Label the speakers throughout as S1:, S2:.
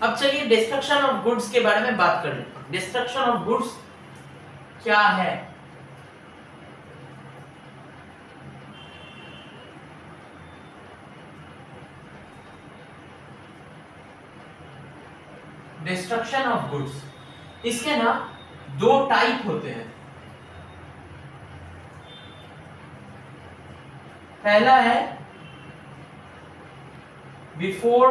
S1: अब चलिए destruction of goods के बारे में बात कर लेते हैं। डिस्ट्रक्शन ऑफ गुड्स क्या है? डिस्ट्रक्शन ऑफ गुड्स, इसके ना दो टाइप होते हैं। पहला है बिफोर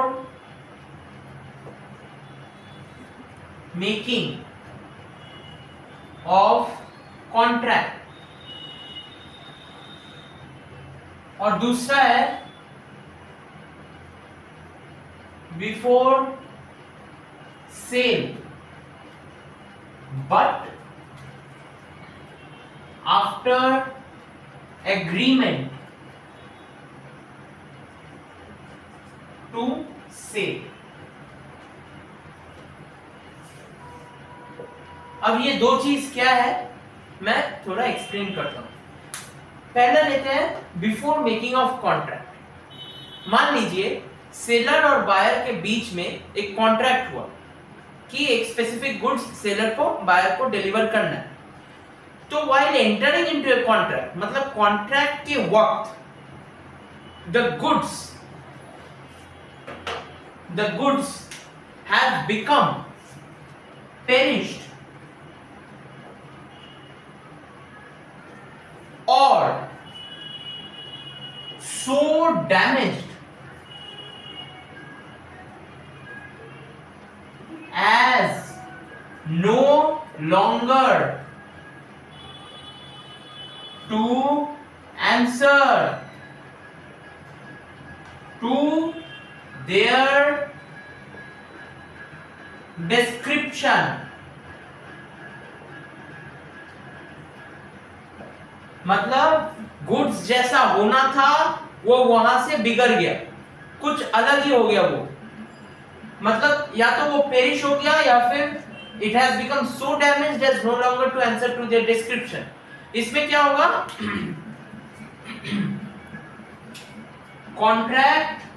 S1: मेकिंग ऑफ कॉन्ट्रैक्ट, और दूसरा है before sale but after agreement to sale. अब ये दो चीज क्या है मैं थोड़ा एक्सप्लेन करता हूं। पहला लेते हैं बिफोर मेकिंग ऑफ कॉन्ट्रैक्ट। मान लीजिए सेलर और बायर के बीच में एक कॉन्ट्रैक्ट हुआ कि एक स्पेसिफिक गुड्स सेलर को बायर को डिलीवर करना है। तो while entering into a contract, मतलब कॉन्ट्रैक्ट के वक्त the goods have become perished or so damaged as no longer to answer to their description। मतलब गुड्स जैसा होना था वो वहां से बिगड़ गया, कुछ अलग ही हो गया वो। मतलब या तो वो पेरिश हो गया या फिर it has become so damaged as no longer to answer to their description. इसमें क्या होगा? Contract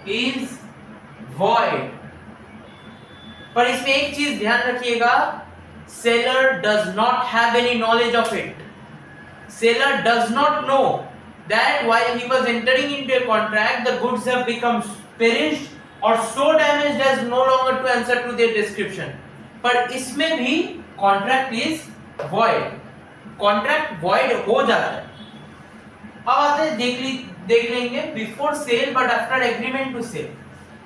S1: is void। पर इसमें एक चीज ध्यान रखिएगा, seller does not have any knowledge of it। seller does not know that while he was entering into a contract the goods have become perished or so damaged as no longer to answer to their description। पर इसमें भी contract is void, contract void हो जाता है। अब आते हैं देख लेंगे before sale but after agreement to sale.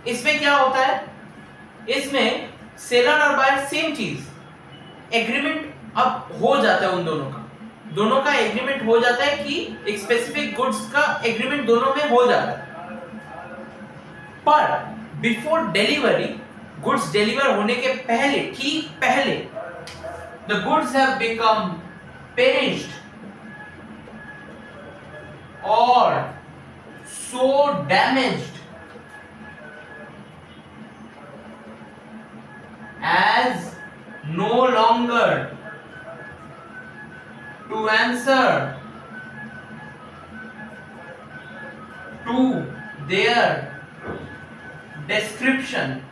S1: इसमें क्या होता है? इसमें सेलर और बायर सेम चीज, एग्रीमेंट अब हो जाता है उन दोनों का एग्रीमेंट हो जाता है कि एक स्पेसिफिक गुड्स का एग्रीमेंट दोनों में हो जाता है। पर बिफोर डिलीवरी, गुड्स डिलीवर होने के पहले, ठीक पहले, the goods have become perished or so damaged as no longer to answer to their description।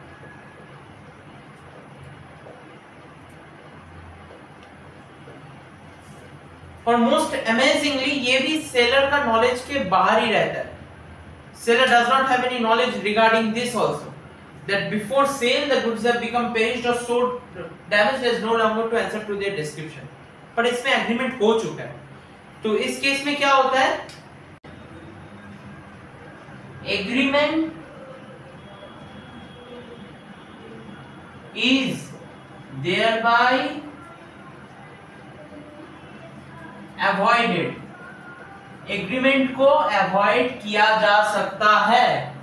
S1: और मोस्ट अमेजिंगली ये भी सेलर का नॉलेज के बाहर ही रहता है। Seller does not have any knowledge regarding this also, that before sale the goods have become perished और so damaged as no longer to answer to their description. पर इसमें एग्रीमेंट हो चुका है। तो इस केस में क्या होता है? Agreement is thereby avoided. Agreement को अवॉइड किया जा सकता है।